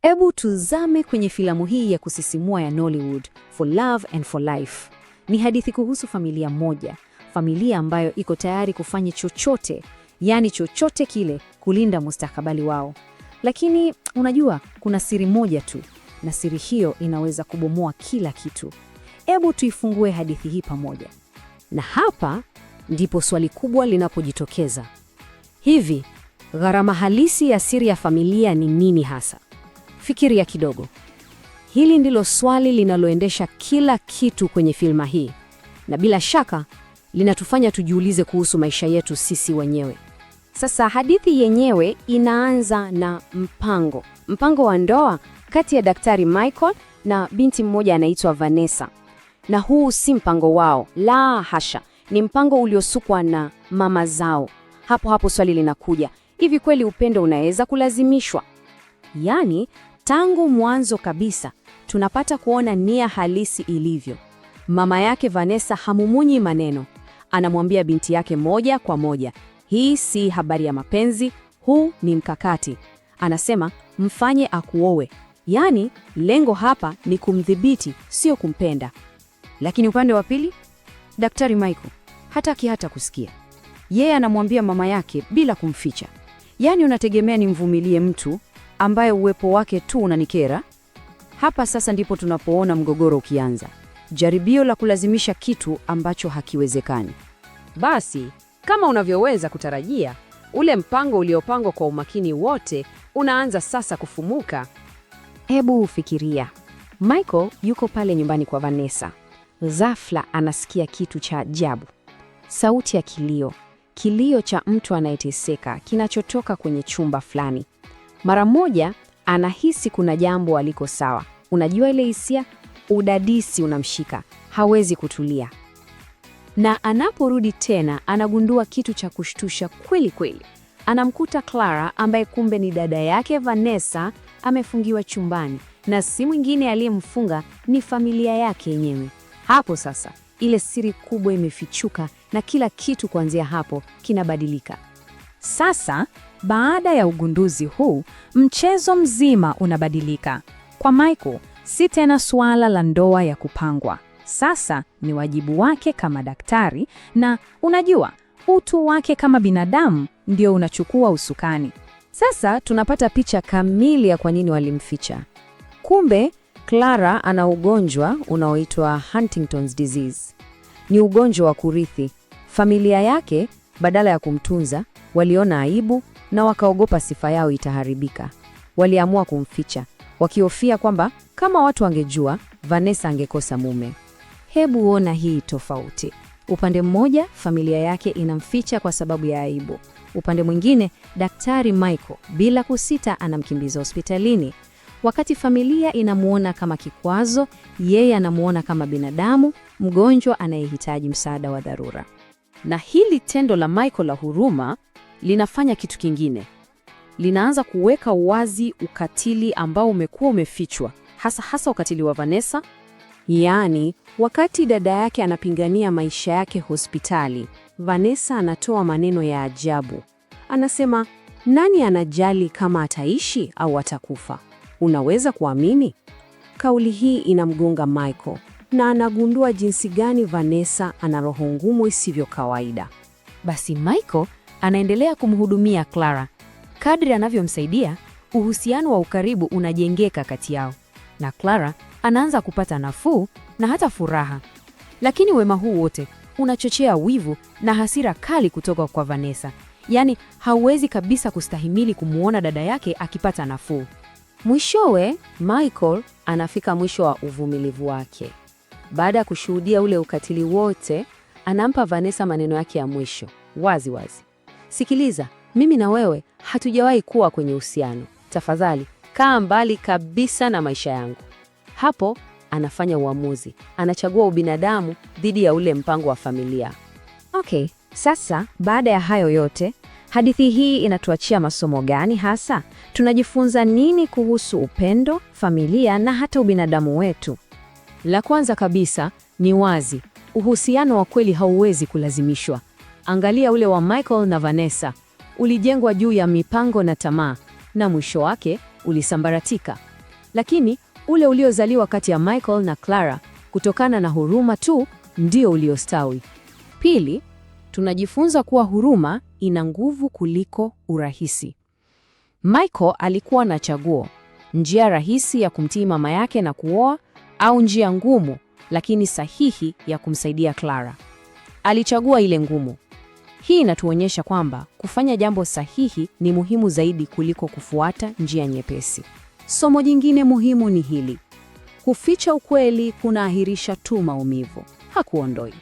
Ebu tuzame kwenye filamu hii ya kusisimua ya Nollywood, For Love and For Life. Ni hadithi kuhusu familia moja, familia ambayo iko tayari kufanya chochote, yani chochote kile, kulinda mustakabali wao. Lakini unajua, kuna siri moja tu, na siri hiyo inaweza kubomoa kila kitu. Ebu tuifungue hadithi hii pamoja. Na hapa ndipo swali kubwa linapojitokeza. Hivi, gharama halisi ya siri ya familia ni nini hasa? Fikiria kidogo. Hili ndilo swali linaloendesha kila kitu kwenye filma hii, na bila shaka linatufanya tujiulize kuhusu maisha yetu sisi wenyewe. Sasa hadithi yenyewe inaanza na mpango wa ndoa kati ya Daktari Michael na binti mmoja anaitwa Vanessa. Na huu si mpango wao, la hasha, ni mpango uliosukwa na mama zao. Hapo swali linakuja, hivi kweli upendo unaweza kulazimishwa? Yaani, tangu mwanzo kabisa tunapata kuona nia halisi ilivyo. Mama yake Vanessa hamumunyi maneno, anamwambia binti yake moja kwa moja, hii si habari ya mapenzi, huu ni mkakati. Anasema mfanye akuowe, yaani lengo hapa ni kumdhibiti, sio kumpenda. Lakini upande wa pili, Daktari Michael hataki hata kusikia. Yeye anamwambia mama yake bila kumficha, yaani unategemea nimvumilie mtu ambaye uwepo wake tu unanikera? Hapa sasa ndipo tunapoona mgogoro ukianza, jaribio la kulazimisha kitu ambacho hakiwezekani. Basi, kama unavyoweza kutarajia, ule mpango uliopangwa kwa umakini wote unaanza sasa kufumuka. Hebu ufikiria, Michael yuko pale nyumbani kwa Vanessa. Ghafla anasikia kitu cha ajabu, sauti ya kilio cha mtu anayeteseka kinachotoka kwenye chumba fulani. Mara moja anahisi kuna jambo aliko sawa. Unajua ile hisia, udadisi unamshika, hawezi kutulia. Na anaporudi tena anagundua kitu cha kushtusha kweli kweli. Anamkuta Clara ambaye kumbe ni dada yake Vanessa amefungiwa chumbani, na si mwingine aliyemfunga ni familia yake yenyewe. Hapo sasa ile siri kubwa imefichuka na kila kitu kuanzia hapo kinabadilika. Sasa baada ya ugunduzi huu, mchezo mzima unabadilika. Kwa Michael, si tena suala la ndoa ya kupangwa. Sasa ni wajibu wake kama daktari, na unajua, utu wake kama binadamu ndio unachukua usukani. Sasa tunapata picha kamili ya kwa nini walimficha. Kumbe Clara ana ugonjwa unaoitwa Huntington's disease. Ni ugonjwa wa kurithi. Familia yake badala ya kumtunza, waliona aibu na wakaogopa sifa yao itaharibika. Waliamua kumficha, wakihofia kwamba kama watu wangejua, Vanessa angekosa mume. Hebu ona hii tofauti. Upande mmoja, familia yake inamficha kwa sababu ya aibu. Upande mwingine, Daktari Michael bila kusita anamkimbiza hospitalini. Wakati familia inamuona kama kikwazo, yeye anamuona kama binadamu mgonjwa anayehitaji msaada wa dharura. Na hili tendo la Michael la huruma linafanya kitu kingine. Linaanza kuweka wazi ukatili ambao umekuwa umefichwa, hasa ukatili wa Vanessa. Yaani, wakati dada yake anapingania maisha yake hospitali, Vanessa anatoa maneno ya ajabu. Anasema, nani anajali kama ataishi au atakufa? Unaweza kuamini? Kauli hii inamgonga Michael, na anagundua jinsi gani Vanessa ana roho ngumu isivyo kawaida. Basi Michael anaendelea kumhudumia Clara. Kadri anavyomsaidia, uhusiano wa ukaribu unajengeka kati yao, na Clara anaanza kupata nafuu na hata furaha. Lakini wema huu wote unachochea wivu na hasira kali kutoka kwa Vanessa. Yaani hawezi kabisa kustahimili kumuona dada yake akipata nafuu. Mwishowe, Michael anafika mwisho wa uvumilivu wake. Baada ya kushuhudia ule ukatili wote, anampa Vanessa maneno yake ya mwisho, wazi. Sikiliza, mimi na wewe hatujawahi kuwa kwenye uhusiano. Tafadhali, kaa mbali kabisa na maisha yangu. Hapo, anafanya uamuzi. Anachagua ubinadamu dhidi ya ule mpango wa familia. Okay, sasa baada ya hayo yote, hadithi hii inatuachia masomo gani hasa? Tunajifunza nini kuhusu upendo, familia na hata ubinadamu wetu? La kwanza kabisa ni wazi, uhusiano wa kweli hauwezi kulazimishwa. Angalia ule wa Michael na Vanessa. Ulijengwa juu ya mipango na tamaa, na mwisho wake ulisambaratika. lakini ule uliozaliwa kati ya Michael na Clara kutokana na huruma tu ndio uliostawi. Pili, tunajifunza kuwa huruma ina nguvu kuliko urahisi. Michael alikuwa na chaguo, njia rahisi ya kumtii mama yake na kuoa, au njia ngumu lakini sahihi ya kumsaidia Clara. Alichagua ile ngumu. Hii inatuonyesha kwamba kufanya jambo sahihi ni muhimu zaidi kuliko kufuata njia nyepesi. Somo jingine muhimu ni hili: kuficha ukweli kunaahirisha tu maumivu, hakuondoi.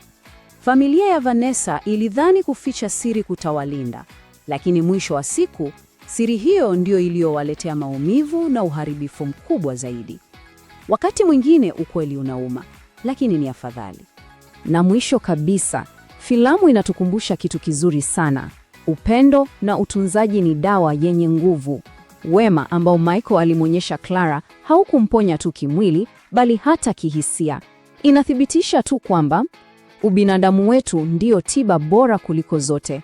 Familia ya Vanessa ilidhani kuficha siri kutawalinda, lakini mwisho wa siku siri hiyo ndio iliyowaletea maumivu na uharibifu mkubwa zaidi. Wakati mwingine ukweli unauma, lakini ni afadhali. Na mwisho kabisa, filamu inatukumbusha kitu kizuri sana: upendo na utunzaji ni dawa yenye nguvu. Wema ambao Michael alimwonyesha Clara haukumponya tu kimwili, bali hata kihisia. Inathibitisha tu kwamba ubinadamu wetu ndio tiba bora kuliko zote.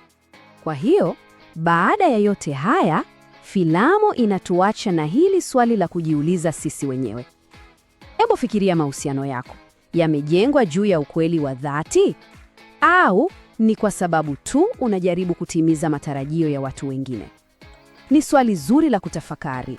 Kwa hiyo, baada ya yote haya, filamu inatuacha na hili swali la kujiuliza sisi wenyewe. Hebu fikiria mahusiano yako. Yamejengwa juu ya ukweli wa dhati? Au ni kwa sababu tu unajaribu kutimiza matarajio ya watu wengine? Ni swali zuri la kutafakari.